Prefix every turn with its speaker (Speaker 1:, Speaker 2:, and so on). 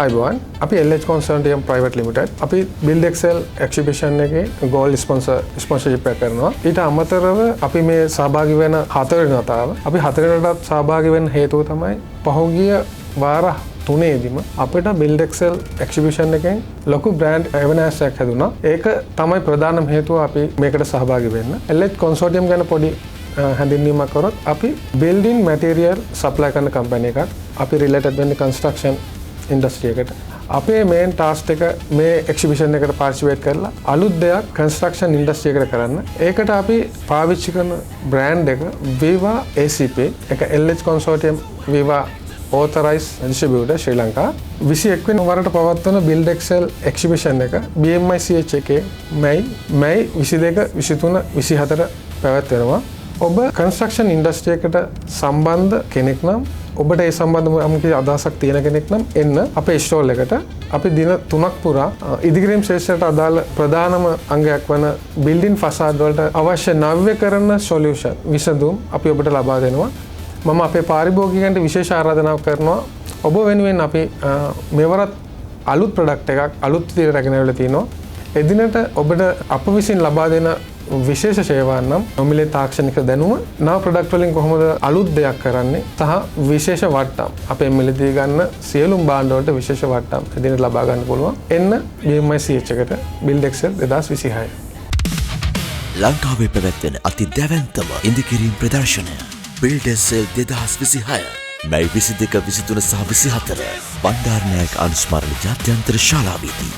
Speaker 1: අයිබෝන් අපි LH Consortium Private Limited අපි Build Excel exhibition එකේ gold sponsorship එක කරනවා. ඊට අමතරව අපි මේ සහභාගී වෙන හතරවෙනි වතාව අපි හතරවෙනිටත් සහභාගී වෙන්න හේතුව තමයි පහුගිය වාර 3ේදීම අපිට Build Excel exhibition එකෙන් ලොකු brand awareness එකක් හැදුනා. ඒක තමයි ප්‍රධානම හේතුව අපි මේකට සහභාගී වෙන්න. LH Consortium ගැන පොඩි හැඳින්වීමක් කරොත් අපි building material supply කරන company එකක්. අපි related වෙන්නේ construction industry එකට. අපේ main task එක මේ exhibition එකට participate කරලා අලුත් දෙයක් construction industry එකට කරන්න. ඒකට අපි පාවිච්චි කරන brand එක Viva ACP එක LH Consortium Viva authorized distributor ශ්‍රී ලංකා 21 වෙනි වරට පවත්වන Build Excel exhibition එක BMICH එකේ මැයි 22 23 24 පැවැත්වෙනවා. ඔබ construction industry එකට සම්බන්ධ කෙනෙක් නම් ඔබට ඒ සම්බන්ධව යම්කිසි අදහසක් තියෙන කෙනෙක් නම් එන්න අපේ ස්ටෝල් එකට. අපි දින 3ක් පුරා ඉදිකිරීම් ශේෂ්ත්‍රයට අදාළ ප්‍රධානම අංගයක් වන බිල්ඩින් ෆසාඩ් වලට අවශ්‍ය නව්‍යකරණ සොලියුෂන් විසඳුම් අපි ඔබට ලබා දෙනවා. මම අපේ පාරිභෝගිකයන්ට විශේෂ ආරාධනාවක් කරනවා. ඔබ වෙනුවෙන් අපි මෙවරත් අලුත් ප්‍රොඩක්ට් එකක් අලුත් විදිහට රැගෙන ආවිලා තිනවා. එදිනට ඔබට අප විසින් ලබා දෙන විශේෂ සේවාවන් නම් නොමිලේ තාක්ෂණික දැනුම, නව ප්‍රොඩක්ට් වලින් කොහොමද අලුත් දෙයක් කරන්නේ සහ විශේෂ වට්ටම් අපේ මිලදී ගන්න සියලුම භාණ්ඩ වලට විශේෂ වට්ටම් එදිනට ලබා ගන්න පුළුවන්. එන්න BMICH එකට Build Excel 2026.
Speaker 2: ලංකාවේ පැවැත්වෙන අති දැවැන්තම ඉදිකිරීම් ප්‍රදර්ශනය Build Excel 2026 මැයි 22 23 සහ 24 බණ්ඩාරනායක අනුස්මරණ ජාත්‍යන්තර ශාලාවේදී